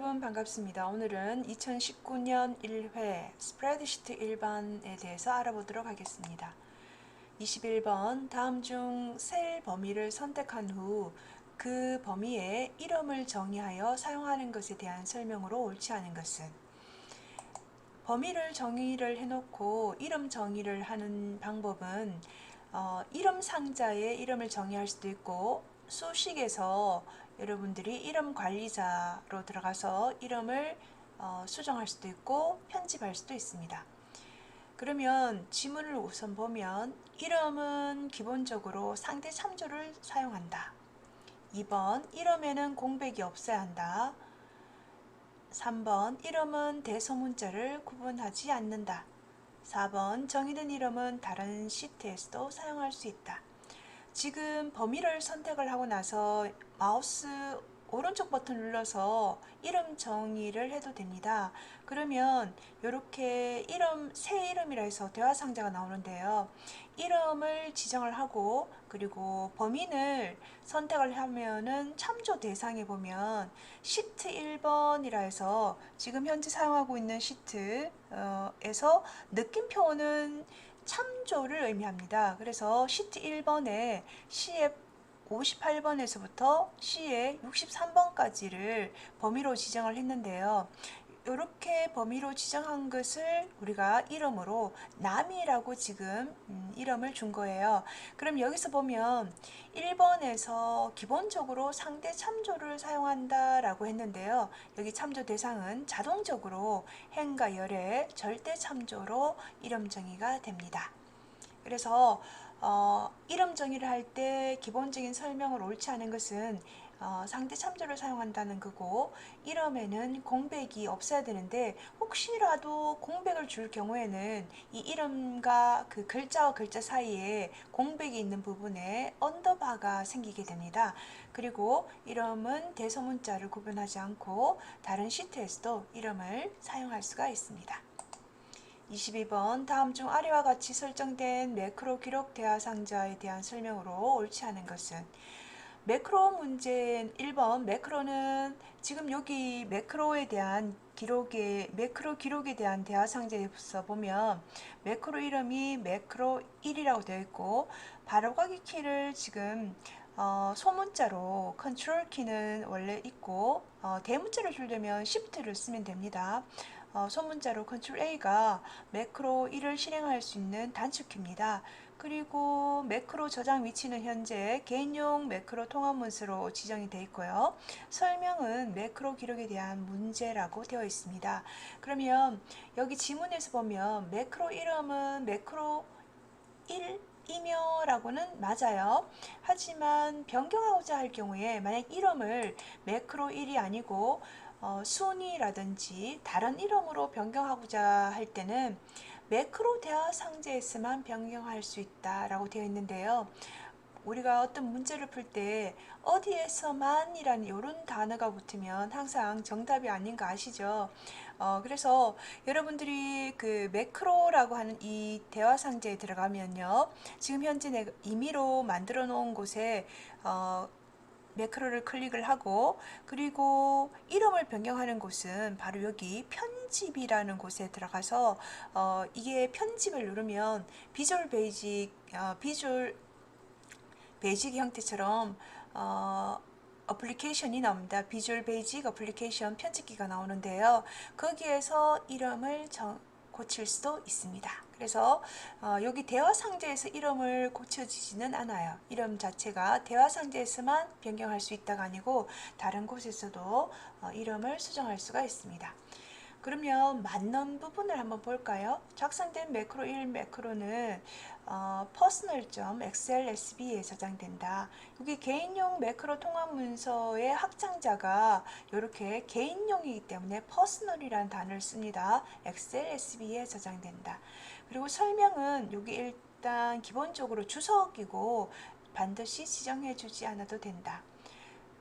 여러분 반갑습니다. 오늘은 2019년 1회 스프레드시트 일반에 대해서 알아보도록 하겠습니다. 21번 다음 중 셀 범위를 선택한 후 그 범위에 이름을 정의하여 사용하는 것에 대한 설명으로 옳지 않은 것은 범위를 정의를 해놓고 이름 정의를 하는 방법은 이름 상자에 이름을 정의할 수도 있고 수식에서 여러분들이 이름 관리자로 들어가서 이름을 수정할 수도 있고 편집할 수도 있습니다. 그러면 지문을 우선 보면 이름은 기본적으로 상대 참조를 사용한다. 2번 이름에는 공백이 없어야 한다. 3번 이름은 대소문자를 구분하지 않는다. 4번 정의된 이름은 다른 시트에서도 사용할 수 있다. 지금 범위를 선택을 하고 나서 마우스 오른쪽 버튼 눌러서 이름 정의를 해도 됩니다. 그러면 이렇게 새 이름이라 해서 대화 상자가 나오는데요. 이름을 지정을 하고 그리고 범위를 선택을 하면은 참조 대상에 보면 시트 1번이라 해서 지금 현재 사용하고 있는 시트에서 느낌표는 참조를 의미합니다. 그래서 시트 1번에 CF 58번에서부터 C의 63번까지를 범위로 지정을 했는데요. 이렇게 범위로 지정한 것을 우리가 이름으로 남이라고 지금 이름을 준 거예요. 그럼 여기서 보면 1번에서 기본적으로 상대 참조를 사용한다 라고 했는데요. 여기 참조 대상은 자동적으로 행과 열의 절대 참조로 이름 정의가 됩니다. 그래서 이름 정의를 할 때 기본적인 설명을 옳지 않은 것은 상대 참조를 사용한다는 거고 이름에는 공백이 없어야 되는데 혹시라도 공백을 줄 경우에는 이 이름과 그 글자와 글자 사이에 공백이 있는 부분에 언더바가 생기게 됩니다. 그리고 이름은 대소문자를 구분하지 않고 다른 시트에서도 이름을 사용할 수가 있습니다. 22번 다음 중 아래와 같이 설정된 매크로 기록 대화 상자에 대한 설명으로 옳지 않은 것은 매크로 문제 1번 매크로는 지금 여기 매크로에 대한 매크로 기록에 대한 대화 상자에서 보면 매크로 이름이 매크로 1이라고 되어 있고 바로가기 키를 지금 소문자로 컨트롤 키는 원래 있고 대문자를 주려면 Shift를 쓰면 됩니다. 소문자로 컨트롤 A가 매크로 1을 실행할 수 있는 단축키입니다. 그리고 매크로 저장 위치는 현재 개인용 매크로 통합 문서로 지정이 되어 있고요. 설명은 매크로 기록에 대한 문제라고 되어 있습니다. 그러면 여기 지문에서 보면 매크로 이름은 매크로 1 이며라고는 맞아요. 하지만 변경하고자 할 경우에 만약 이름을 매크로 1이 아니고 순위라든지 다른 이름으로 변경하고자 할 때는 매크로 대화 상자에서만 변경할 수 있다라고 되어 있는데요. 우리가 어떤 문제를 풀 때 어디에서만 이라는 이런 단어가 붙으면 항상 정답이 아닌 거 아시죠? 그래서 여러분들이 그 매크로라고 하는 이 대화 상자에 들어가면요. 지금 현재 내가 임의로 만들어 놓은 곳에 매크로를 클릭을 하고 그리고 이름을 변경하는 곳은 바로 여기 편집이라는 곳에 들어가서 이게 편집을 누르면 비주얼 베이직 형태처럼 어플리케이션이 나옵니다. 비주얼 베이직 어플리케이션 편집기가 나오는데요. 거기에서 이름을 고칠 수도 있습니다. 그래서 여기 대화 상자에서 이름을 고쳐지지는 않아요. 이름 자체가 대화 상자에서만 변경할 수 있다가 아니고 다른 곳에서도 이름을 수정할 수가 있습니다. 그러면 맞는 부분을 한번 볼까요? 작성된 매크로 1 매크로는 personal.xlsb에 저장된다. 여기 개인용 매크로 통합 문서의 확장자가 이렇게 개인용이기 때문에 personal이라는 단어를 씁니다. xlsb에 저장된다. 그리고 설명은 여기 일단 기본적으로 주석이고 반드시 지정해 주지 않아도 된다.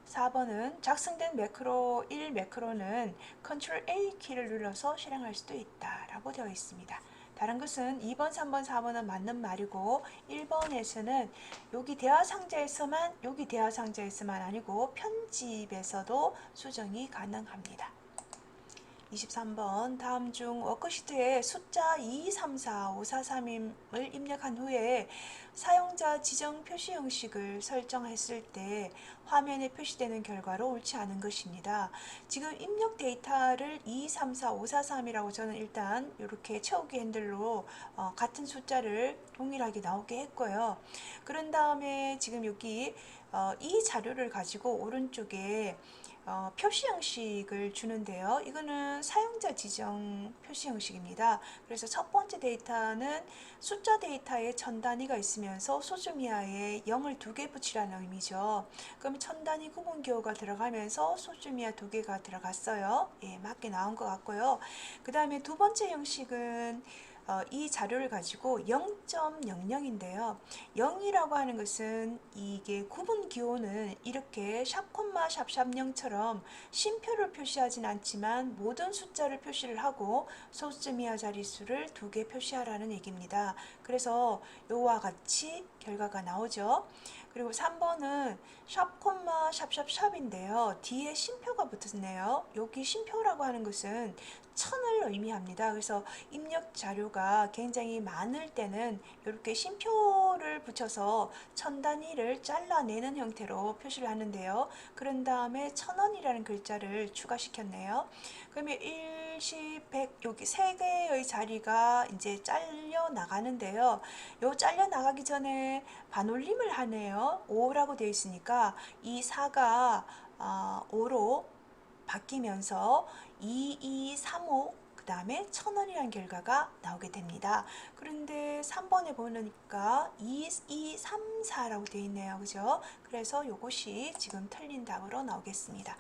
4번은 작성된 매크로 1 매크로는 Ctrl A 키를 눌러서 실행할 수도 있다 라고 되어 있습니다. 다른 것은 2번, 3번, 4번은 맞는 말이고 1번에서는 여기 대화 상자에서만 아니고 편집에서도 수정이 가능합니다. 23번 다음 중 워크시트에 숫자 22345543을 입력한 후에 사용자 지정 표시 형식을 설정했을 때 화면에 표시되는 결과로 옳지 않은 것입니다. 지금 입력 데이터를 22345543이라고 저는 일단 이렇게 채우기 핸들로 같은 숫자를 동일하게 나오게 했고요. 그런 다음에 지금 여기 이 자료를 가지고 오른쪽에 표시 형식을 주는데요. 이거는 사용자 지정 표시 형식입니다. 그래서 첫 번째 데이터는 숫자 데이터에 천 단위가 있으면서 소수미아에 0을 2개 붙이라는 의미죠. 그럼 천 단위 구분 기호가 들어가면서 소수미아 2개가 들어갔어요. 예, 맞게 나온 것 같고요. 그 다음에 두 번째 형식은 이 자료를 가지고 0.00인데요. 0이라고 하는 것은 이게 구분 기호는 이렇게 샵콤마 샵샵 0처럼 쉼표를 표시하진 않지만 모든 숫자를 표시를 하고 소수미아 자릿수를 2개 표시하라는 얘기입니다. 그래서 요와 같이 결과가 나오죠. 그리고 3번은 샵콤마 샵샵샵인데요. 뒤에 쉼표가 붙었네요. 여기 쉼표라고 하는 것은 천을 의미합니다. 그래서 입력 자료가 굉장히 많을 때는 이렇게 쉼표를 붙여서 천 단위를 잘라내는 형태로 표시를 하는데요. 그런 다음에 1000원이라는 글자를 추가시켰네요. 그러면 1, 10, 100 여기 세 개의 자리가 이제 잘려 나가는데요. 요 잘려 나가기 전에 반올림을 하네요. 5라고 되어 있으니까 이 4가 5로 바뀌면서 2235 그 다음에 1000원이라는 결과가 나오게 됩니다. 그런데 3번에 보니까 2234라고 되어 있네요. 그죠? 그래서 이것이 지금 틀린 답으로 나오겠습니다.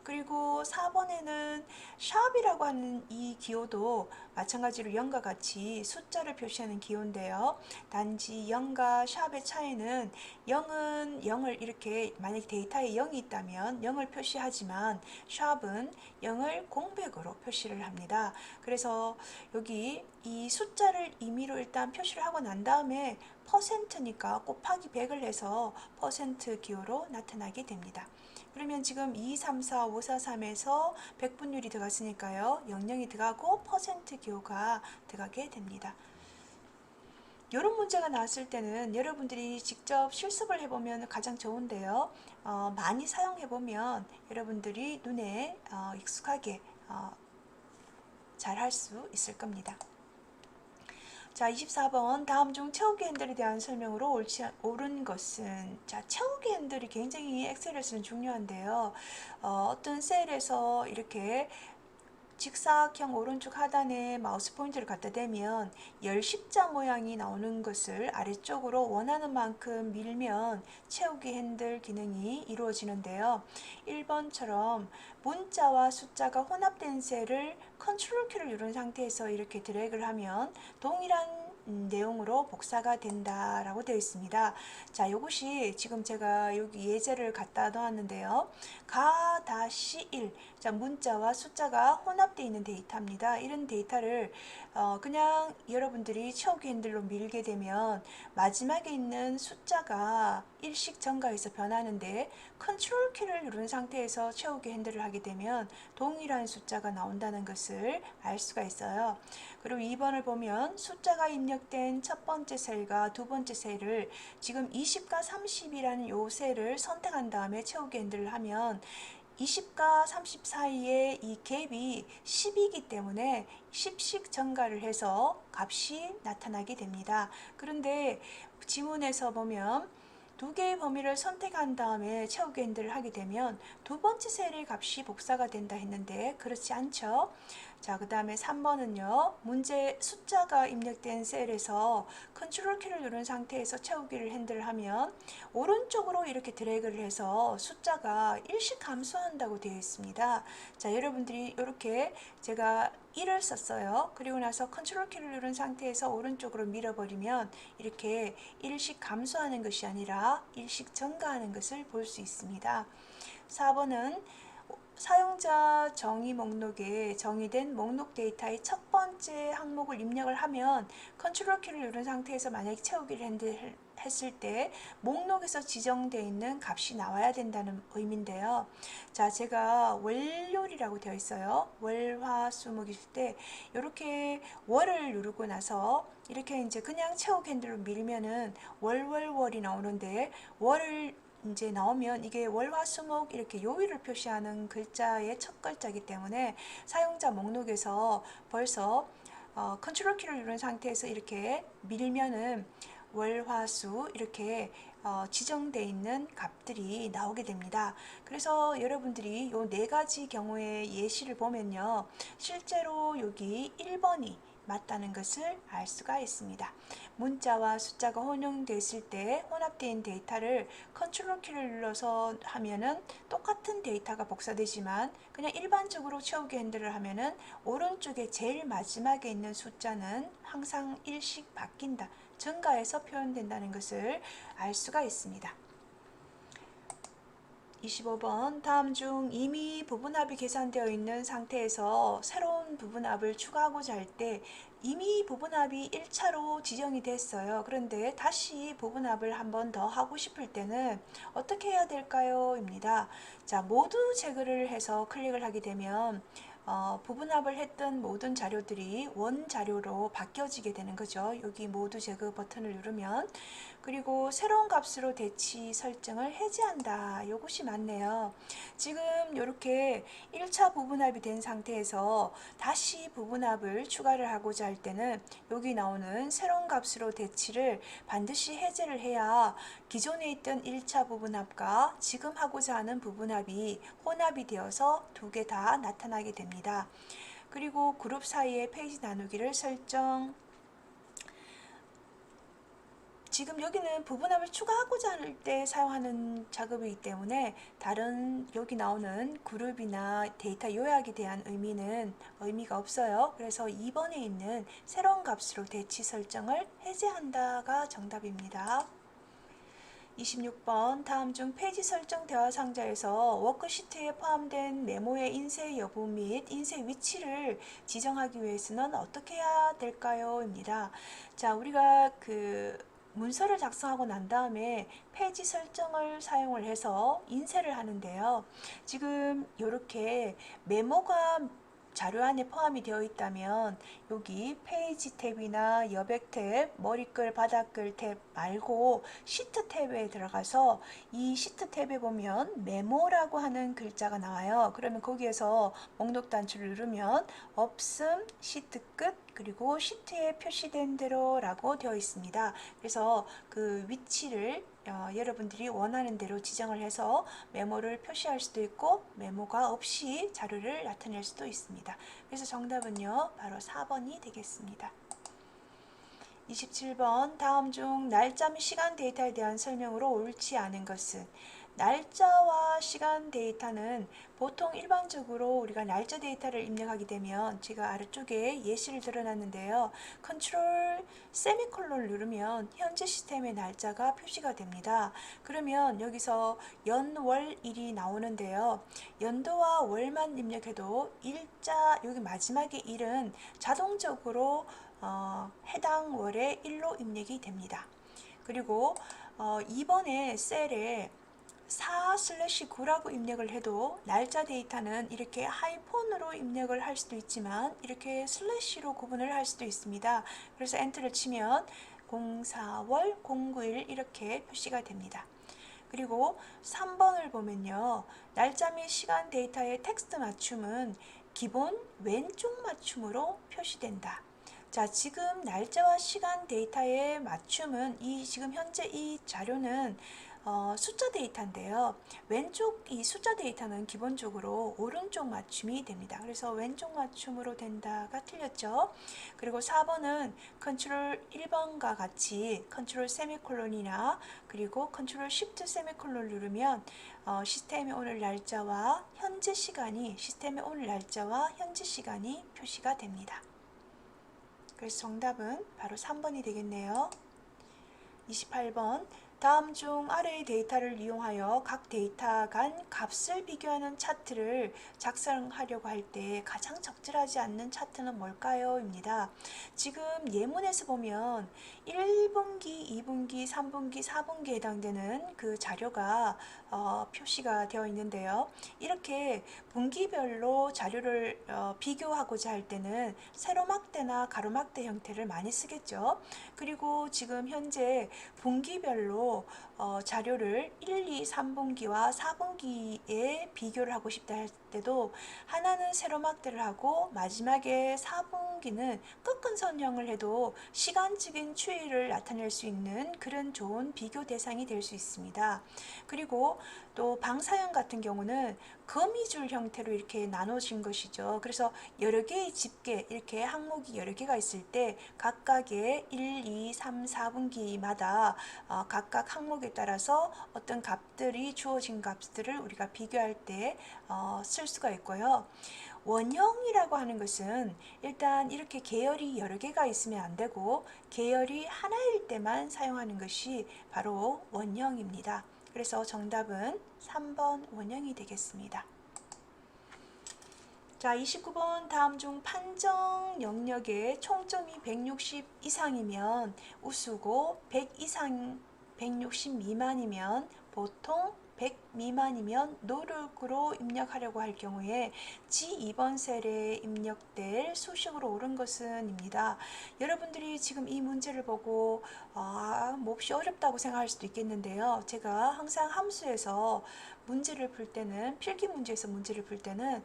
그리고 4번에는 샵이라고 하는 이 기호도 마찬가지로 0과 같이 숫자를 표시하는 기호인데요. 단지 0과 샵의 차이는 0은 0을 이렇게 만약 데이터에 0이 있다면 0을 표시하지만 샵은 0을 공백으로 표시를 합니다. 그래서 여기 이 숫자를 임의로 일단 표시를 하고 난 다음에 퍼센트니까 곱하기 100을 해서 퍼센트 기호로 나타나게 됩니다. 그러면 지금 2, 3, 4, 5, 4, 3에서 백분율이 들어갔으니까요. 00이 들어가고 퍼센트 기호가 들어가게 됩니다. 이런 문제가 나왔을 때는 여러분들이 직접 실습을 해보면 가장 좋은데요. 많이 사용해보면 여러분들이 눈에 익숙하게 잘 할 수 있을 겁니다. 자, 24번 다음 중 채우기 핸들에 대한 설명으로 옳은 것은, 자, 채우기 핸들이 굉장히 엑셀에서는 중요한데요. 어떤 셀에서 이렇게 직사각형 오른쪽 하단에 마우스 포인트를 갖다 대면 열십자 모양이 나오는 것을 아래쪽으로 원하는 만큼 밀면 채우기 핸들 기능이 이루어지는데요. 1번처럼 문자와 숫자가 혼합된 셀을 컨트롤 키를 누른 상태에서 이렇게 드래그를 하면 동일한 내용으로 복사가 된다라고 되어 있습니다. 자, 이것이 지금 제가 여기 예제를 갖다 놓았는데요. 가-1 자, 문자와 숫자가 혼합되어 있는 데이터입니다. 이런 데이터를 그냥 여러분들이 채우기 핸들로 밀게 되면 마지막에 있는 숫자가 일씩 증가해서 변하는데 컨트롤 키를 누른 상태에서 채우기 핸들을 하게 되면 동일한 숫자가 나온다는 것을 알 수가 있어요. 그리고 2번을 보면 숫자가 입력된 첫 번째 셀과 두 번째 셀을 지금 20과 30이라는 요 셀을 선택한 다음에 채우기 핸들을 하면 20과 30 사이에 이 갭이 10이기 때문에 10씩 증가를 해서 값이 나타나게 됩니다. 그런데 지문에서 보면 두 개의 범위를 선택한 다음에 채우기 핸들을 하게 되면 두 번째 셀의 값이 복사가 된다 했는데 그렇지 않죠. 자, 그 다음에 3번은요. 문제 숫자가 입력된 셀에서 컨트롤 키를 누른 상태에서 채우기를 핸들을 하면 오른쪽으로 이렇게 드래그를 해서 숫자가 일씩 감소한다고 되어 있습니다. 자, 여러분들이 이렇게 제가 1을 썼어요. 그리고 나서 컨트롤 키를 누른 상태에서 오른쪽으로 밀어버리면 이렇게 일씩 감소하는 것이 아니라 일씩 증가하는 것을 볼 수 있습니다. 4번은 사용자 정의 목록에 정의된 목록 데이터의 첫 번째 항목을 입력을 하면 컨트롤 키를 누른 상태에서 만약에 채우기를 했을 때 목록에서 지정되어 있는 값이 나와야 된다는 의미인데요. 자, 제가 월요일이라고 되어 있어요. 월, 화, 수, 목 있을 때 이렇게 월을 누르고 나서 이렇게 이제 그냥 채우기 핸들로 밀면은 월월월이 나오는데, 월을 이제 나오면 이게 월화수목 이렇게 요일을 표시하는 글자의 첫 글자이기 때문에 사용자 목록에서 벌써 컨트롤 키를 누른 상태에서 이렇게 밀면은 월화수 이렇게 지정되어 있는 값들이 나오게 됩니다. 그래서 여러분들이 이 네 가지 경우의 예시를 보면요, 실제로 여기 1번이 맞다는 것을 알 수가 있습니다. 문자와 숫자가 혼용됐을 때 혼합된 데이터를 컨트롤 키를 눌러서 하면은 똑같은 데이터가 복사되지만, 그냥 일반적으로 채우기 핸들을 하면은 오른쪽에 제일 마지막에 있는 숫자는 항상 일씩 바뀐다, 증가해서 표현된다는 것을 알 수가 있습니다. 25번, 다음 중 이미 부분합이 계산되어 있는 상태에서 새로운 부분합을 추가하고자 할 때 이미 부분합이 1차로 지정이 됐어요. 그런데 다시 부분합을 한 번 더 하고 싶을 때는 어떻게 해야 될까요? 입니다. 자, 모두 제거를 해서 클릭을 하게 되면 부분합을 했던 모든 자료들이 원 자료로 바뀌어지게 되는 거죠. 여기 모두 제거 버튼을 누르면. 그리고 새로운 값으로 대치 설정을 해제한다. 이것이 맞네요. 지금 이렇게 1차 부분합이 된 상태에서 다시 부분합을 추가를 하고자 할 때는 여기 나오는 새로운 값으로 대치를 반드시 해제를 해야 기존에 있던 1차 부분합과 지금 하고자 하는 부분합이 혼합이 되어서 두 개 다 나타나게 됩니다. 그리고 그룹 사이의 페이지 나누기를 설정. 지금 여기는 부분합을 추가하고자 할 때 사용하는 작업이기 때문에 다른 여기 나오는 그룹이나 데이터 요약에 대한 의미가 없어요. 그래서 2번에 있는 새로운 값으로 대치 설정을 해제한다가 정답입니다. 26번, 다음 중 페이지 설정 대화 상자에서 워크시트에 포함된 메모의 인쇄 여부 및 인쇄 위치를 지정하기 위해서는 어떻게 해야 될까요? 입니다. 자, 우리가 문서를 작성하고 난 다음에 페이지 설정을 사용을 해서 인쇄를 하는데요. 지금 이렇게 메모가 자료 안에 포함이 되어 있다면 여기 페이지 탭이나 여백 탭, 머리글, 바닥글 탭 말고 시트 탭에 들어가서 이 시트 탭에 보면 메모라고 하는 글자가 나와요. 그러면 거기에서 목록 단추를 누르면 없음, 시트 끝, 그리고 시트에 표시된 대로 라고 되어 있습니다. 그래서 그 위치를 여러분들이 원하는 대로 지정을 해서 메모를 표시할 수도 있고 메모가 없이 자료를 나타낼 수도 있습니다. 그래서 정답은요, 바로 4번이 되겠습니다. 27번, 다음 중 날짜 및 시간 데이터에 대한 설명으로 옳지 않은 것은? 날짜와 시간 데이터는 보통 일반적으로 우리가 날짜 데이터를 입력하게 되면 제가 아래쪽에 예시를 드러놨는데요. 컨트롤 세미콜론을 누르면 현재 시스템의 날짜가 표시가 됩니다. 그러면 여기서 연, 월, 일이 나오는데요. 연도와 월만 입력해도 일자 여기 마지막에 일은 자동적으로 해당 월의 일로 입력이 됩니다. 그리고 2번의 셀에 4/9라고 입력을 해도 날짜 데이터는 이렇게 하이폰으로 입력을 할 수도 있지만 이렇게 슬래시로 구분을 할 수도 있습니다. 그래서 엔터를 치면 04월 091 이렇게 표시가 됩니다. 그리고 3번을 보면요, 날짜 및 시간 데이터의 텍스트 맞춤은 기본 왼쪽 맞춤으로 표시된다. 자, 지금 날짜와 시간 데이터의 맞춤은 지금 현재 이 자료는 숫자 데이터인데요. 왼쪽 이 숫자 데이터는 기본적으로 오른쪽 맞춤이 됩니다. 그래서 왼쪽 맞춤으로 된다가 틀렸죠. 그리고 4번은 컨트롤 1번과 같이 컨트롤 세미콜론이나 그리고 컨트롤 쉬프트 세미콜론 누르면 시스템의 오늘 날짜와 현재 시간이 표시가 됩니다. 그래서 정답은 바로 3번이 되겠네요. 28번, 다음 중 아래의 데이터를 이용하여 각 데이터 간 값을 비교하는 차트를 작성하려고 할 때 가장 적절하지 않는 차트는 뭘까요? 입니다. 지금 예문에서 보면 1분기, 2분기, 3분기, 4분기에 해당되는 그 자료가 표시가 되어 있는데요. 이렇게 분기별로 자료를 비교하고자 할 때는 세로막대나 가로막대 형태를 많이 쓰겠죠. 그리고 지금 현재 분기별로 자료를 1, 2, 3분기와 4분기에 비교를 하고 싶다 할 때도 하나는 세로막대를 하고 마지막에 4분기는 끝근선형을 해도 시간적인 추이를 나타낼 수 있는 그런 좋은 비교 대상이 될 수 있습니다. 그리고 또 방사형 같은 경우는 거미줄 형태로 이렇게 나눠진 것이죠. 그래서 여러 개의 집계, 이렇게 항목이 여러 개가 있을 때 각각의 1, 2, 3, 4분기마다 각각 항목에 따라서 어떤 값들이 주어진 값들을 우리가 비교할 때 쓸 수가 있고요. 원형이라고 하는 것은 일단 이렇게 계열이 여러 개가 있으면 안 되고 계열이 하나일 때만 사용하는 것이 바로 원형입니다. 그래서 정답은 3번 원형이 되겠습니다. 자, 29번 다음 중 판정 영역의 총점이 160 이상이면 우수고 160 미만이면 보통, 100 미만이면 노력으로 입력하려고 할 경우에 지 2번 셀에 입력될 수식으로 옳은 것은 입니다. 여러분들이 지금 이 문제를 보고 몹시 어렵다고 생각할 수도 있겠는데요. 제가 항상 함수에서 문제를 풀 때는 필기 문제에서 문제를 풀 때는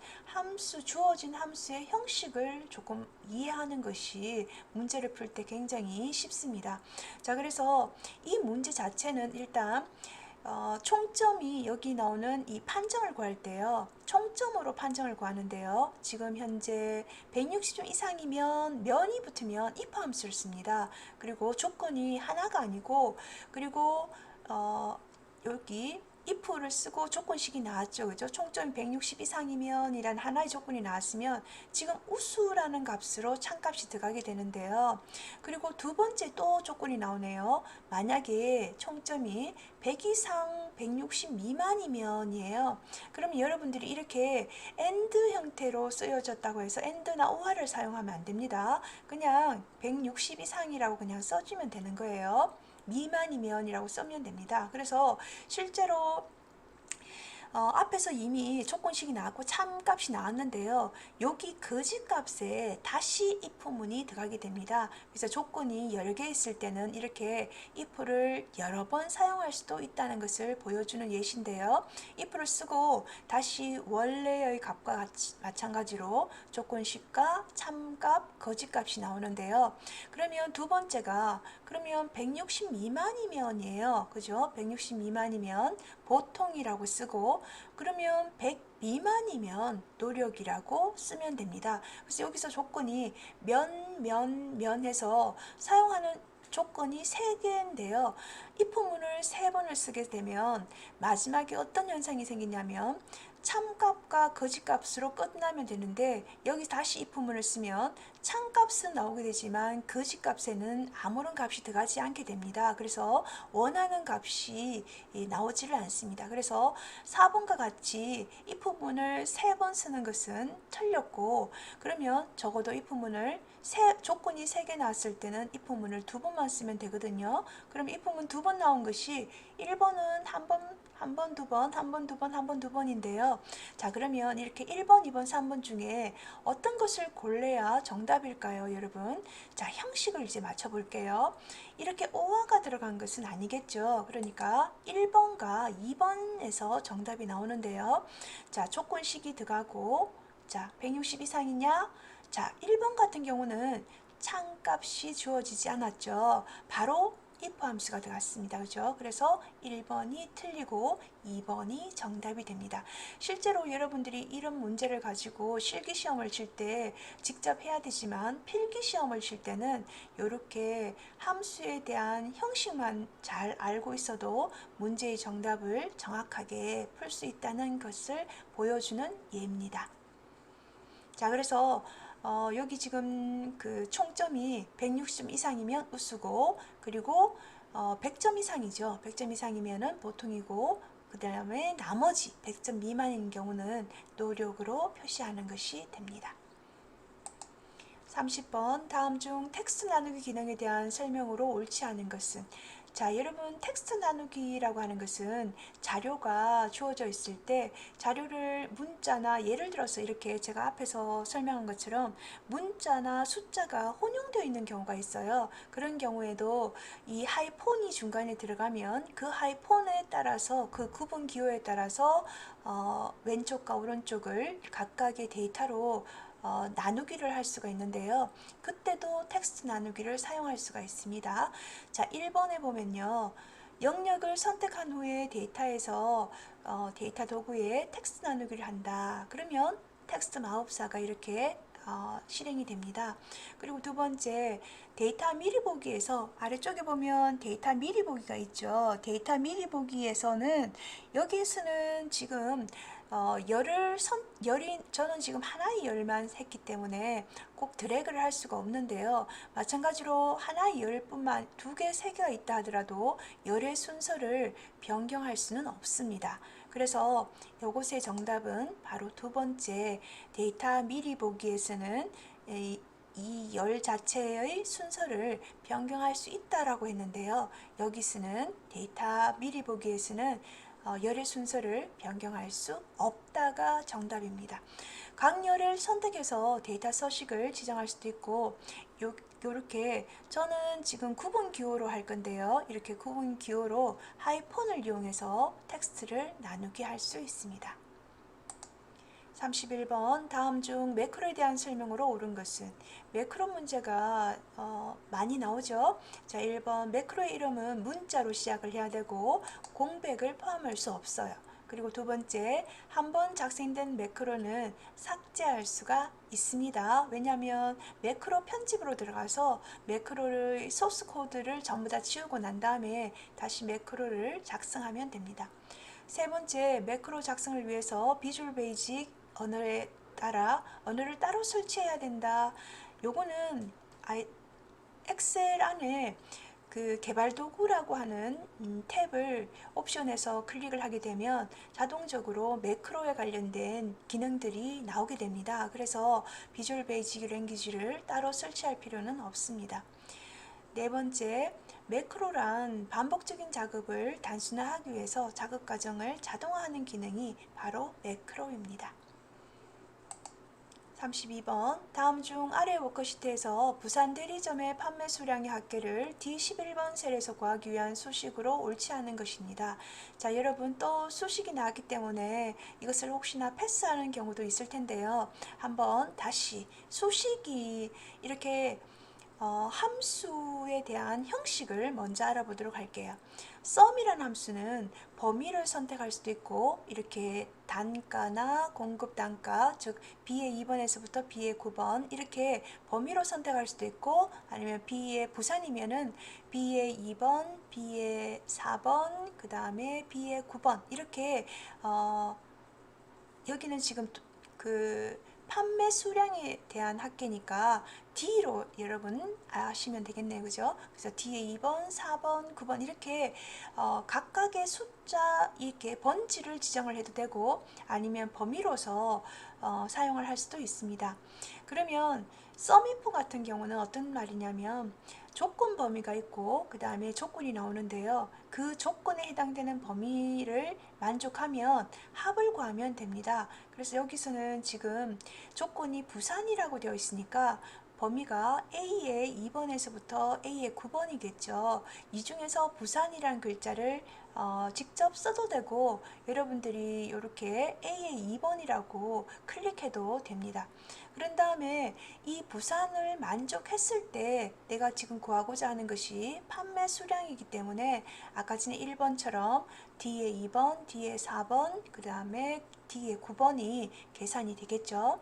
주어진 함수의 형식을 조금 이해하는 것이 문제를 풀 때 굉장히 쉽습니다. 자, 그래서 이 문제 자체는 일단 총점이 여기 나오는 이 판정을 구할 때요. 총점으로 판정을 구하는데요. 지금 현재 160점 이상이면 면이 붙으면 if 함수를 씁니다. 그리고 조건이 하나가 아니고 그리고 여기 if를 쓰고 조건식이 나왔죠. 그죠? 총점이 160 이상이면 이란 하나의 조건이 나왔으면 지금 우수라는 값으로 참값이 들어가게 되는데요. 그리고 두 번째 또 조건이 나오네요. 만약에 총점이 100 이상 160 미만이면이에요. 그러면 여러분들이 이렇게 AND 형태로 쓰여졌다고 해서 AND나 OR을 사용하면 안 됩니다. 그냥 160 이상이라고 그냥 써주면 되는 거예요. 미만이면이라고 쓰면 됩니다. 그래서 실제로 앞에서 이미 조건식이 나왔고 참값이 나왔는데요. 여기 거짓값에 다시 if문이 들어가게 됩니다. 그래서 조건이 여러 개 있을 때는 이렇게 if를 여러 번 사용할 수도 있다는 것을 보여주는 예시인데요. if를 쓰고 다시 원래의 값과 마찬가지로 조건식과 참값, 거짓값이 나오는데요. 그러면 두 번째가 그러면 160 미만이면이에요. 그죠? 160 미만이면 보통이라고 쓰고 그러면 100 미만이면 노력이라고 쓰면 됩니다. 그래서 여기서 조건이 면해서 사용하는 조건이 3개인데요. if문을 3번을 쓰게 되면 마지막에 어떤 현상이 생기냐면 참값과 거짓값으로 끝나면 되는데 여기 다시 if문을 쓰면 참값은 나오게 되지만 거짓값에는 아무런 값이 들어가지 않게 됩니다. 그래서 원하는 값이 나오지를 않습니다. 그래서 4번과 같이 if문을 3번 쓰는 것은 틀렸고 그러면 적어도 if문을 조건이 3개 나왔을 때는 if문을 2번만 쓰면 되거든요. 그럼 if문 2번 나온 것이 1번은 한 번, 두 번, 한 번, 두 번, 한 번, 두 번인데요. 자, 그러면 이렇게 1번, 2번, 3번 중에 어떤 것을 골라야 정답일까요, 여러분? 자, 형식을 이제 맞춰볼게요. 이렇게 오화가 들어간 것은 아니겠죠. 그러니까 1번과 2번에서 정답이 나오는데요. 자, 조건식이 들어가고, 자, 160 이상이냐? 자, 1번 같은 경우는 참값이 주어지지 않았죠. 바로 if 함수가 들어갔습니다. 그죠? 그래서 1번이 틀리고 2번이 정답이 됩니다. 실제로 여러분들이 이런 문제를 가지고 실기시험을 칠 때 직접 해야 되지만 필기시험을 칠 때는 이렇게 함수에 대한 형식만 잘 알고 있어도 문제의 정답을 정확하게 풀 수 있다는 것을 보여주는 예입니다. 자, 그래서 여기 지금 그 총점이 160점 이상이면 우수고 그리고 100점 이상이죠. 100점 이상이면은 보통이고, 그 다음에 나머지 100점 미만인 경우는 노력으로 표시하는 것이 됩니다. 30번 다음 중 텍스트 나누기 기능에 대한 설명으로 옳지 않은 것은. 자, 여러분, 텍스트 나누기라고 하는 것은 자료가 주어져 있을 때 자료를 문자나, 예를 들어서 이렇게 제가 앞에서 설명한 것처럼 문자나 숫자가 혼용되어 있는 경우가 있어요. 그런 경우에도 이 하이폰이 중간에 들어가면 그 하이폰에 따라서, 그 구분 기호에 따라서 왼쪽과 오른쪽을 각각의 데이터로 나누기를 할 수가 있는데요. 그때도 텍스트 나누기를 사용할 수가 있습니다. 자, 1번에 보면요. 영역을 선택한 후에 데이터에서 데이터 도구에 텍스트 나누기를 한다. 그러면 텍스트 마법사가 이렇게 실행이 됩니다. 그리고 두 번째, 데이터 미리 보기에서 아래쪽에 보면 데이터 미리 보기가 있죠. 데이터 미리 보기에서는 여기에서는 지금 열이 저는 지금 하나의 열만 했기 때문에 꼭 드래그를 할 수가 없는데요. 마찬가지로 하나의 열뿐만 두 개, 세 개가 있다 하더라도 열의 순서를 변경할 수는 없습니다. 그래서 이것의 정답은 바로 두 번째, 데이터 미리 보기에서는 이 열 자체의 순서를 변경할 수 있다라고 했는데요. 여기서는 데이터 미리 보기에서는 열의 순서를 변경할 수 없다가 정답입니다. 각 열을 선택해서 데이터 서식을 지정할 수도 있고, 요렇게 저는 지금 구분 기호로 할 건데요. 이렇게 구분 기호로 하이폰을 이용해서 텍스트를 나누게 할 수 있습니다. 31번 다음 중 매크로에 대한 설명으로 옳은 것은. 매크로 문제가 많이 나오죠. 자, 1번 매크로의 이름은 문자로 시작을 해야 되고 공백을 포함할 수 없어요. 그리고 두 번째, 한번 작성된 매크로는 삭제할 수가 있습니다. 왜냐하면 매크로 편집으로 들어가서 매크로의 소스 코드를 전부 다 지우고 난 다음에 다시 매크로를 작성하면 됩니다. 세 번째, 매크로 작성을 위해서 비주얼 베이직 언어에 따라 언어를 따로 설치해야 된다. 요거는 엑셀 안에 그 개발 도구라고 하는 탭을 옵션에서 클릭을 하게 되면 자동적으로 매크로에 관련된 기능들이 나오게 됩니다. 그래서 비주얼 베이직 랭귀지를 따로 설치할 필요는 없습니다. 네 번째, 매크로란 반복적인 작업을 단순화하기 위해서 작업 과정을 자동화하는 기능이 바로 매크로입니다. 32번 다음 중 아래 워크시트에서 부산 대리점의 판매 수량의 합계를 D11번 셀에서 구하기 위한 수식으로 옳지 않은 것입니다. 자, 여러분, 또 수식이 나왔기 때문에 이것을 혹시나 패스하는 경우도 있을 텐데요. 한번 다시 수식이 이렇게 함수에 대한 형식을 먼저 알아보도록 할게요. sum이라는 함수는 범위를 선택할 수도 있고, 이렇게 단가나 공급 단가, 즉 B의 2번에서부터 B의 9번 이렇게 범위로 선택할 수도 있고, 아니면 B의 부산이면은 B의 2번, B의 4번, 그 다음에 B의 9번 이렇게 여기는 지금 그 판매 수량에 대한 합계니까 D로 여러분 아시면 되겠네요. 그죠? 그래서 D에 2번, 4번, 9번 이렇게 각각의 숫자 이렇게 번지를 지정을 해도 되고, 아니면 범위로서 사용을 할 수도 있습니다. 그러면 썸이프 같은 경우는 어떤 말이냐면 조건 범위가 있고 그 다음에 조건이 나오는데요. 그 조건에 해당되는 범위를 만족하면 합을 구하면 됩니다. 그래서 여기서는 지금 조건이 부산이라고 되어 있으니까 범위가 A의 2번에서부터 A의 9번이겠죠. 이 중에서 부산이란 글자를 직접 써도 되고, 여러분들이 이렇게 A의 2번이라고 클릭해도 됩니다. 그런 다음에 이 부산을 만족했을 때 내가 지금 구하고자 하는 것이 판매 수량이기 때문에 아까 전에 1번처럼 D의 2번, D의 4번, 그 다음에 D의 9번이 계산이 되겠죠.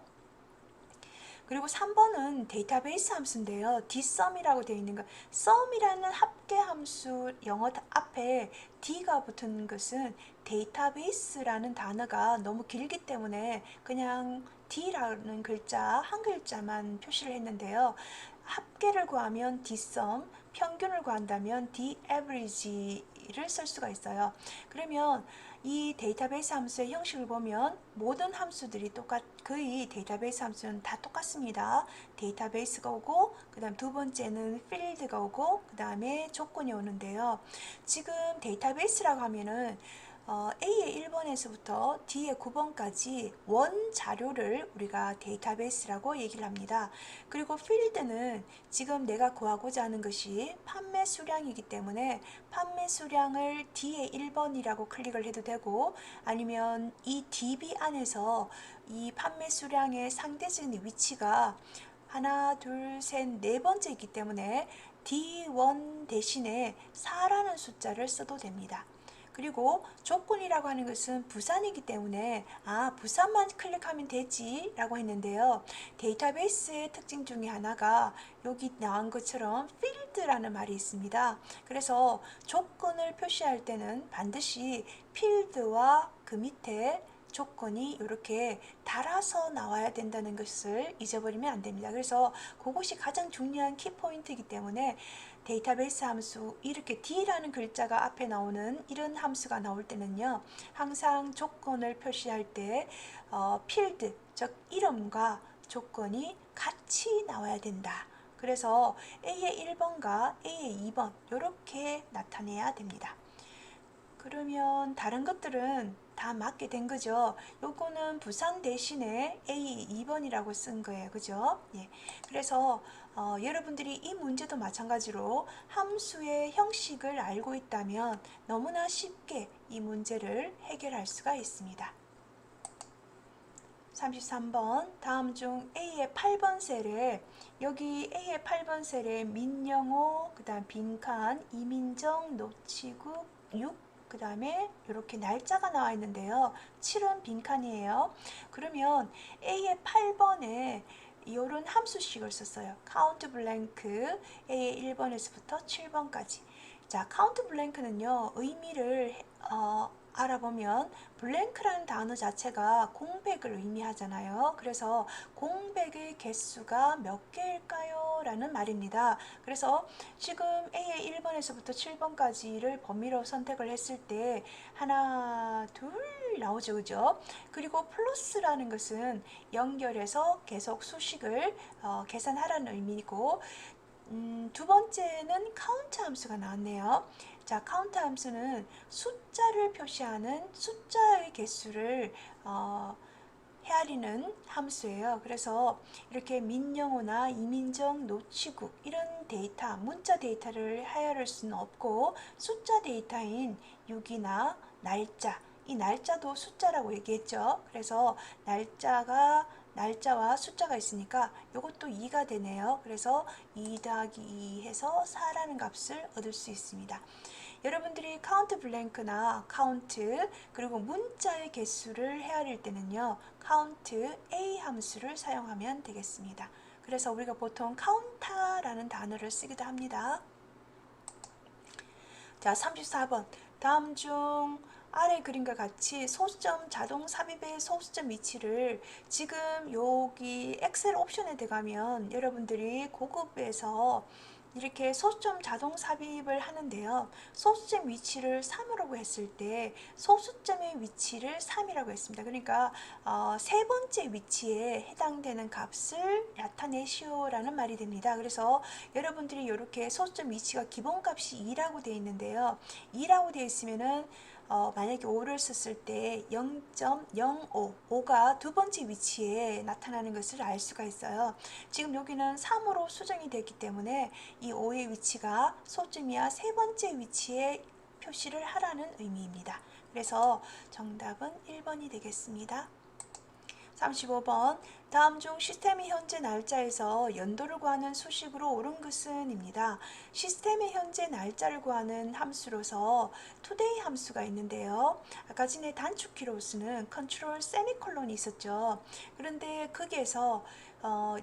그리고 3번은 데이터베이스 함수인데요. dsum이라고 되어 있는 거, sum이라는 합계 함수 영어 앞에 d가 붙은 것은 데이터베이스라는 단어가 너무 길기 때문에 그냥 D라는 글자 한 글자만 표시를 했는데요. 합계를 구하면 Dsum, 평균을 구한다면 Daverage를 쓸 수가 있어요. 그러면 이 데이터베이스 함수의 형식을 보면 모든 함수들이 거의 데이터베이스 함수는 다 똑같습니다. 데이터베이스가 오고 그 다음 두 번째는 필드가 오고 그 다음에 조건이 오는데요. 지금 데이터베이스라고 하면은 A의 1번에서부터 D의 9번까지 원 자료를 우리가 데이터베이스라고 얘기를 합니다. 그리고 필드는 지금 내가 구하고자 하는 것이 판매 수량이기 때문에 판매 수량을 D의 1번이라고 클릭을 해도 되고, 아니면 이 DB 안에서 이 판매 수량의 상대적인 위치가 하나, 둘, 셋, 네 번째이기 때문에 D1 대신에 4라는 숫자를 써도 됩니다. 그리고 조건이라고 하는 것은 부산이기 때문에 부산만 클릭하면 되지 라고 했는데요. 데이터베이스의 특징 중에 하나가 여기 나온 것처럼 필드라는 말이 있습니다. 그래서 조건을 표시할 때는 반드시 필드와 그 밑에 조건이 이렇게 달아서 나와야 된다는 것을 잊어버리면 안 됩니다. 그래서 그것이 가장 중요한 키포인트이기 때문에 데이터베이스 함수, 이렇게 D라는 글자가 앞에 나오는 이런 함수가 나올 때는요, 항상 조건을 표시할 때 필드, 즉 이름과 조건이 같이 나와야 된다. 그래서 A의 1번과 A의 2번 이렇게 나타내야 됩니다. 그러면 다른 것들은 다 맞게 된 거죠. 요거는 부산 대신에 A 2번이라고 쓴 거예요. 그죠? 예. 그래서 여러분들이 이 문제도 마찬가지로 함수의 형식을 알고 있다면 너무나 쉽게 이 문제를 해결할 수가 있습니다. 33번 다음 중 A의 8번 셀에, 여기 A의 8번 셀에 민영호, 그 다음 빈칸, 이민정, 노치국, 6, 그 다음에 이렇게 날짜가 나와 있는데요. 7은 빈칸이에요. 그러면 A의 8번에 이런 함수식을 썼어요. count blank A의 1번에서부터 7번까지. 자, count blank는요, 의미를 알아보면 블랭크라는 단어 자체가 공백을 의미하잖아요. 그래서 공백의 개수가 몇 개일까요? 라는 말입니다. 그래서 지금 A의 1번에서부터 7번까지를 범위로 선택을 했을 때 하나, 둘 나오죠. 그죠? 그리고 플러스라는 것은 연결해서 계속 수식을 계산하라는 의미이고, 두 번째는 카운트 함수가 나왔네요. 자, 카운트 함수는 숫자를 표시하는 숫자의 개수를 헤아리는 함수예요. 그래서 이렇게 민영호나 이민정, 노치국 이런 데이터, 문자 데이터를 헤아릴 수는 없고, 숫자 데이터인 6이나 날짜, 이 날짜도 숫자라고 얘기했죠. 그래서 날짜와 숫자가 있으니까 이것도 2가 되네요. 그래서 2 더하기 2 해서 4라는 값을 얻을 수 있습니다. 여러분들이 카운트 블랭크나 카운트 그리고 문자의 개수를 헤아릴 때는요, 카운트 A 함수를 사용하면 되겠습니다. 그래서 우리가 보통 카운타라는 단어를 쓰기도 합니다. 자, 34번 다음 중 아래 그림과 같이 소수점 자동 삽입의 소수점 위치를, 지금 여기 엑셀 옵션에 들어가면 여러분들이 고급에서 이렇게 소수점 자동 삽입을 하는데요. 소수점 위치를 3으로 했을 때 소수점의 위치를 3이라고 했습니다. 그러니까 세 번째 위치에 해당되는 값을 나타내시오라는 말이 됩니다. 그래서 여러분들이 이렇게 소수점 위치가 기본값이 2라고 되어 있는데요. 2라고 되어 있으면은 만약에 5를 썼을 때 0.05, 5가 두 번째 위치에 나타나는 것을 알 수가 있어요. 지금 여기는 3으로 수정이 됐기 때문에 이 5의 위치가 소수점이야 세 번째 위치에 표시를 하라는 의미입니다. 그래서 정답은 1번이 되겠습니다. 35번 다음 중 시스템의 현재 날짜에서 연도를 구하는 수식으로 옳은 것은 입니다. 시스템의 현재 날짜를 구하는 함수로서 today 함수가 있는데요. 아까 전에 단축키로 쓰는 컨트롤 세미콜론이 있었죠. 그런데 거기에서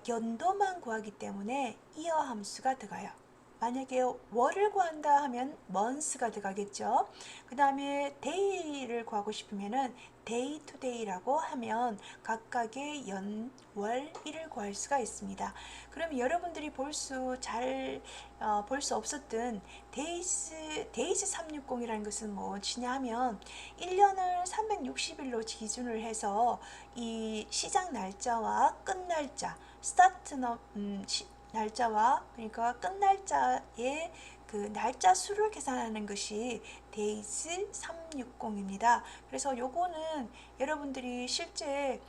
연도만 구하기 때문에 year 함수가 들어가요. 만약에 월을 구한다 하면 months가 들어가겠죠. 그 다음에 day를 구하고 싶으면은 day to day라고 하면 각각의 연, 월, 일을 구할 수가 있습니다. 그럼 여러분들이 볼 수 없었던 days 360이라는 것은 무엇이냐 하면 1년을 360일로 기준을 해서 이 시작 날짜와 끝 날짜, 스타트 날짜와 그러니까 끝 날짜의 그 날짜 수를 계산하는 것이 days 360입니다. 그래서 요거는 여러분들이 실제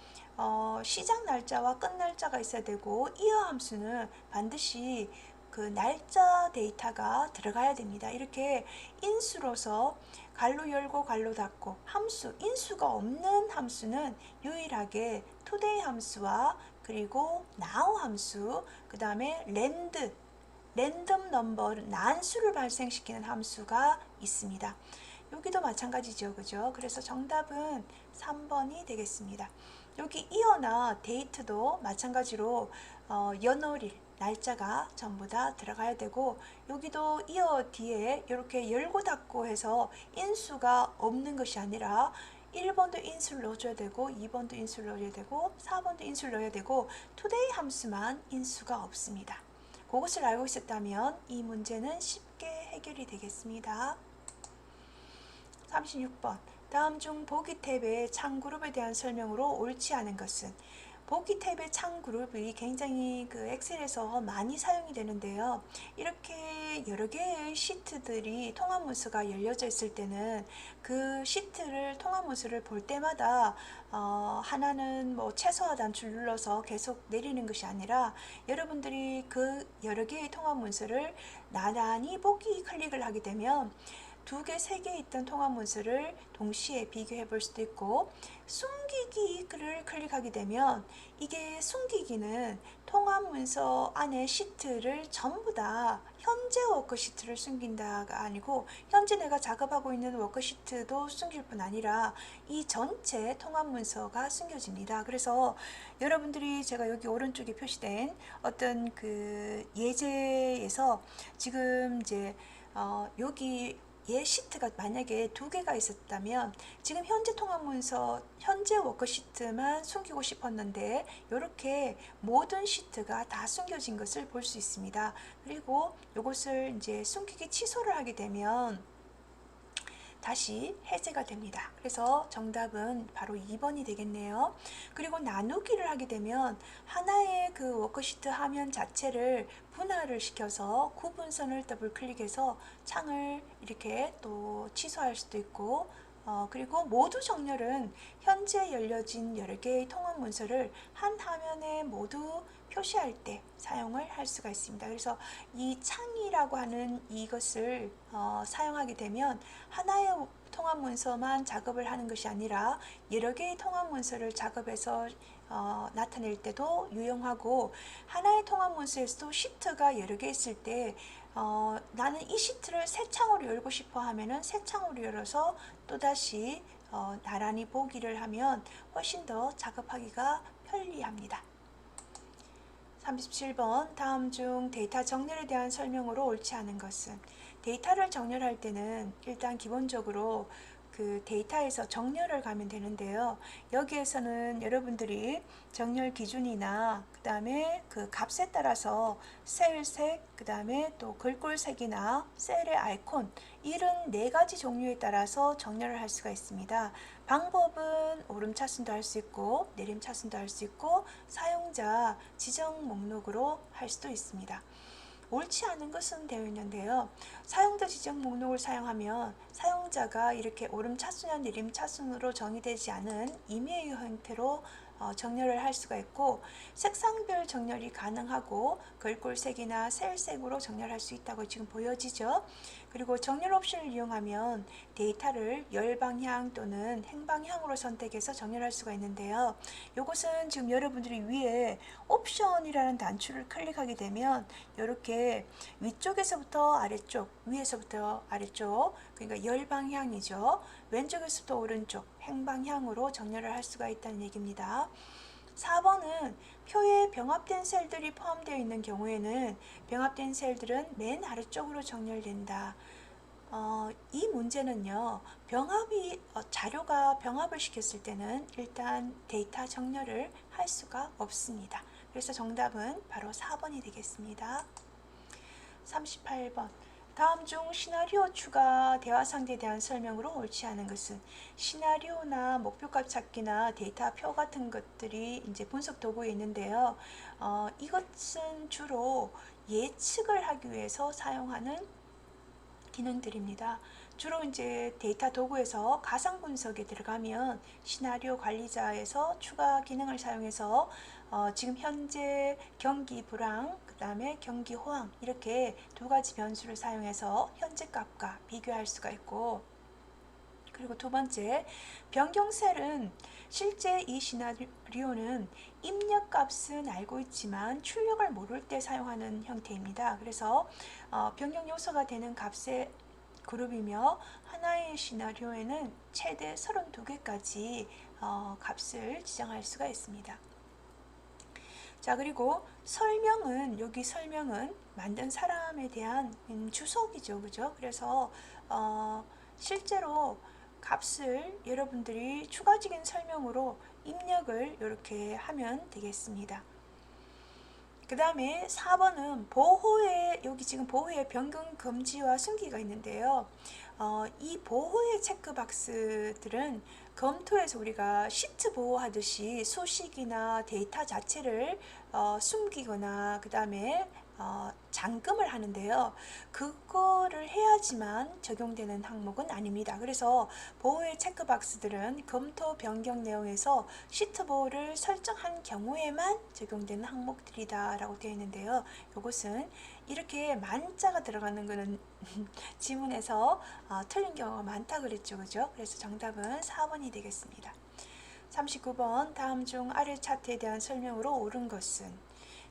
시작 날짜와 끝 날짜가 있어야 되고 이어 함수는 반드시 그 날짜 데이터가 들어가야 됩니다. 이렇게 인수로서 갈로 열고 갈로 닫고 함수, 인수가 없는 함수는 유일하게 today 함수와 그리고 now 함수, 그 다음에 랜덤 넘버, 난수를 발생시키는 함수가 있습니다. 여기도 마찬가지죠. 그죠? 그래서 정답은 3번이 되겠습니다. 여기 이어나 데이트도 마찬가지로 연월일, 날짜가 전부 다 들어가야 되고 여기도 이어 뒤에 이렇게 열고 닫고 해서 인수가 없는 것이 아니라 1번도 인수를 넣어줘야 되고 2번도 인수를 넣어야 되고 4번도 인수를 넣어야 되고 today 함수만 인수가 없습니다. 그것을 알고 있었다면 이 문제는 쉽게 해결이 되겠습니다. 36번 다음 중 보기 탭의 창 그룹에 대한 설명으로 옳지 않은 것은 보기 탭의 창 그룹이 굉장히 그 엑셀에서 많이 사용이 되는데요. 이렇게 여러 개의 시트들이 통합 문서가 열려져 있을 때는 그 시트를 통합 문서를 볼 때마다 하나는 뭐 최소화 단추를 눌러서 계속 내리는 것이 아니라 여러분들이 그 여러 개의 통합 문서를 나란히 보기 클릭을 하게 되면 두 개, 세 개 있던 통합 문서를 동시에 비교해 볼 수도 있고 숨기기를 클릭하게 되면 이게 숨기기는 통합 문서 안에 시트를 전부 다 현재 워크시트를 숨긴다가 아니고 현재 내가 작업하고 있는 워크시트도 숨길 뿐 아니라 이 전체 통합 문서가 숨겨집니다. 그래서 여러분들이 제가 여기 오른쪽에 표시된 어떤 그 예제에서 지금 이제 여기 시트가 만약에 두 개가 있었다면 지금 현재 통합 문서 현재 워크시트만 숨기고 싶었는데 이렇게 모든 시트가 다 숨겨진 것을 볼 수 있습니다. 그리고 이것을 이제 숨기기 취소를 하게 되면 다시 해제가 됩니다. 그래서 정답은 바로 2번이 되겠네요. 그리고 나누기를 하게 되면 하나의 그 워크시트 화면 자체를 분할을 시켜서 구분선을 더블 클릭해서 창을 이렇게 또 취소할 수도 있고 그리고 모두 정렬은 현재 열려진 여러 개의 통합 문서를 한 화면에 모두 표시할 때 사용을 할 수가 있습니다. 그래서 이 창이라고 하는 이것을 사용하게 되면 하나의 통합 문서만 작업을 하는 것이 아니라 여러 개의 통합 문서를 작업해서 나타낼 때도 유용하고 하나의 통합 문서에서도 시트가 여러 개 있을 때 나는 이 시트를 새 창으로 열고 싶어 하면은 새 창으로 열어서 또다시 나란히 보기를 하면 훨씬 더 작업하기가 편리합니다. 37번 다음 중 데이터 정렬에 대한 설명으로 옳지 않은 것은 데이터를 정렬할 때는 일단 기본적으로 그 데이터에서 정렬을 가면 되는데요. 여기에서는 여러분들이 정렬 기준이나 그 다음에 그 값에 따라서 셀색, 그 다음에 또 글꼴색이나 셀의 아이콘 이런 네 가지 종류에 따라서 정렬을 할 수가 있습니다. 방법은 오름차순도 할 수 있고 내림차순도 할 수 있고 사용자 지정 목록으로 할 수도 있습니다. 옳지 않은 것은 되어 있는데요. 사용자 지정 목록을 사용하면 사용자가 이렇게 오름차순이나 내림차순으로 정의되지 않은 임의의 형태로 정렬을 할 수가 있고 색상별 정렬이 가능하고 글꼴색이나 셀색으로 정렬할 수 있다고 지금 보여지죠. 그리고 정렬 옵션을 이용하면 데이터를 열방향 또는 행방향으로 선택해서 정렬할 수가 있는데요. 이것은 지금 여러분들이 위에 옵션이라는 단추를 클릭하게 되면 이렇게 위쪽에서부터 아래쪽, 위에서부터 아래쪽, 그러니까 열방향이죠. 왼쪽에서부터 오른쪽, 행방향으로 정렬을 할 수가 있다는 얘기입니다. 4번은 표에 병합된 셀들이 포함되어 있는 경우에는 병합된 셀들은 맨 아래쪽으로 정렬된다. 이 문제는요, 자료가 병합을 시켰을 때는 일단 데이터 정렬을 할 수가 없습니다. 그래서 정답은 바로 4번이 되겠습니다. 38번. 다음 중 시나리오 추가 대화 상대에 대한 설명으로 옳지 않은 것은, 시나리오나 목표값 찾기나 데이터표 같은 것들이 이제 분석 도구에 있는데요. 이것은 주로 예측을 하기 위해서 사용하는 기능들입니다. 주로 이제 데이터 도구에서 가상 분석에 들어가면 시나리오 관리자에서 추가 기능을 사용해서 지금 현재 경기 불황, 그 다음에 경기 호황, 이렇게 두 가지 변수를 사용해서 현재 값과 비교할 수가 있고, 그리고 두 번째, 변경셀은 실제 이 시나리오는 입력 값은 알고 있지만 출력을 모를 때 사용하는 형태입니다. 그래서 변경 요소가 되는 값의 그룹이며, 하나의 시나리오에는 최대 32개까지 값을 지정할 수가 있습니다. 자, 그리고 설명은, 여기 설명은 만든 사람에 대한 주석이죠. 그죠? 그래서 실제로 값을 여러분들이 추가적인 설명으로 입력을 이렇게 하면 되겠습니다. 그 다음에 4번은 보호의, 여기 지금 보호의 변경 금지와 숨기가 있는데요. 이 보호의 체크박스들은 검토에서 우리가 시트 보호하듯이 소식이나 데이터 자체를 숨기거나 그 다음에 잠금을 하는데요. 그거를 해야지만 적용되는 항목은 아닙니다. 그래서 보호의 체크박스들은 검토 변경 내용에서 시트 보호를 설정한 경우에만 적용되는 항목들이다 라고 되어 있는데요. 이것은 이렇게 만자가 들어가는 것은 지문에서 틀린 경우가 많다 그랬죠. 그죠? 그래서 정답은 4번이 되겠습니다. 39번. 다음 중 아래 차트에 대한 설명으로 옳은 것은,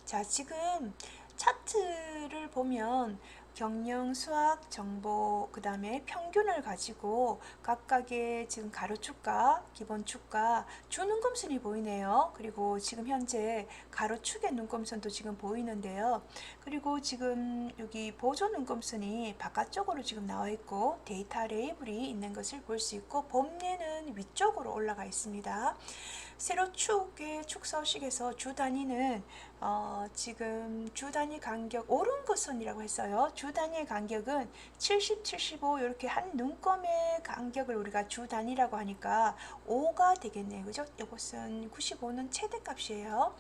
자, 지금 차트를 보면 경영, 수학, 정보, 그 다음에 평균을 가지고 각각의 지금 가로축과 기본축과 주눈금선이 보이네요. 그리고 지금 현재 가로축의 눈금선도 지금 보이는데요. 그리고 지금 여기 보조 눈금선이 바깥쪽으로 지금 나와 있고 데이터 레이블이 있는 것을 볼 수 있고, 범례는 위쪽으로 올라가 있습니다. 세로축의 축서식에서 주 단위는 지금 주 단위 간격 오른 것선이라고 했어요. 주 단위의 간격은 70, 75 이렇게 한 눈금의 간격을 우리가 주 단위라고 하니까 5가 되겠네요. 그죠? 이것은 95는 최대값이에요.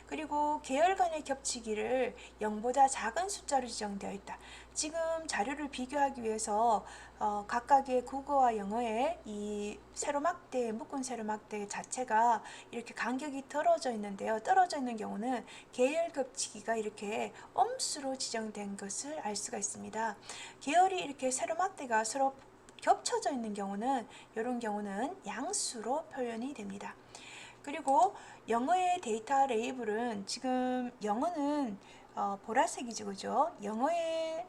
그리고 계열 간의 겹치기를 0보다 작은 숫자로 지정되어 있다. 지금 자료를 비교하기 위해서 각각의 국어와 영어의 이 세로막대, 묶은 세로막대 자체가 이렇게 간격이 떨어져 있는데요. 떨어져 있는 경우는 계열 겹치기가 이렇게 엄수로 지정된 것을 알 수가 있습니다. 계열이 이렇게 세로막대가 서로 겹쳐져 있는 경우는, 이런 경우는 양수로 표현이 됩니다. 그리고 영어의 데이터 레이블은, 지금 영어는 보라색이죠. 그죠? 영어의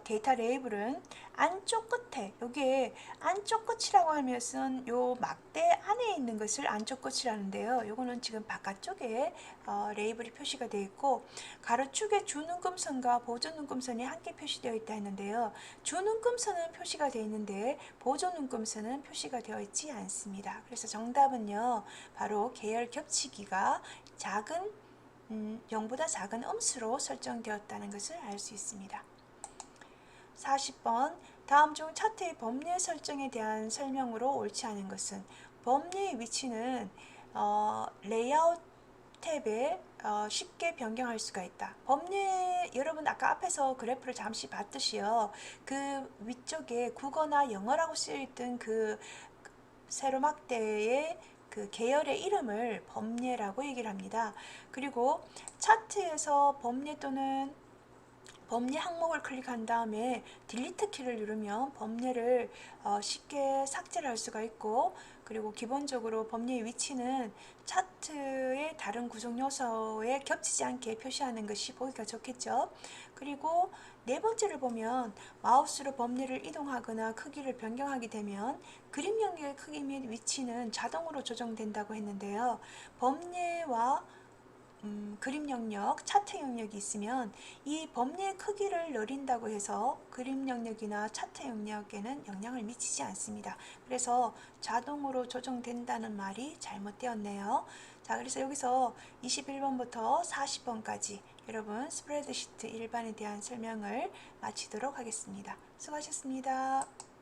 데이터 레이블은 안쪽 끝에, 여기에 안쪽 끝이라고 하면은 요 막대 안에 있는 것을 안쪽 끝이라는데요. 요거는 지금 바깥쪽에 레이블이 표시가 되어 있고, 가로축에 주눈금선과 보조눈금선이 함께 표시되어 있다 했는데요. 주눈금선은 표시가 되어 있는데 보조눈금선은 표시가 되어 있지 않습니다. 그래서 정답은요, 바로 계열 겹치기가 작은 0보다 작은 음수로 설정되었다는 것을 알 수 있습니다. 40번. 다음 중 차트의 범례 설정에 대한 설명으로 옳지 않은 것은, 범례의 위치는 레이아웃 탭에 쉽게 변경할 수가 있다. 범례, 여러분 아까 앞에서 그래프를 잠시 봤듯이요, 그 위쪽에 국어나 영어라고 쓰여있던 그 세로막대의 그 계열의 이름을 범례라고 얘기를 합니다. 그리고 차트에서 범례 또는 범례 항목을 클릭한 다음에 딜리트 키를 누르면 범례를 쉽게 삭제를 할 수가 있고, 그리고 기본적으로 범례의 위치는 차트의 다른 구성 요소에 겹치지 않게 표시하는 것이 보기가 좋겠죠. 그리고 네 번째를 보면 마우스로 범례를 이동하거나 크기를 변경하게 되면 그림 영역의 크기 및 위치는 자동으로 조정된다고 했는데요. 범례와 그림 영역, 차트 영역이 있으면 이 범례의 크기를 늘린다고 해서 그림 영역이나 차트 영역에는 영향을 미치지 않습니다. 그래서 자동으로 조정된다는 말이 잘못되었네요. 자, 그래서 여기서 21번부터 40번까지 여러분 스프레드시트 일반에 대한 설명을 마치도록 하겠습니다. 수고하셨습니다.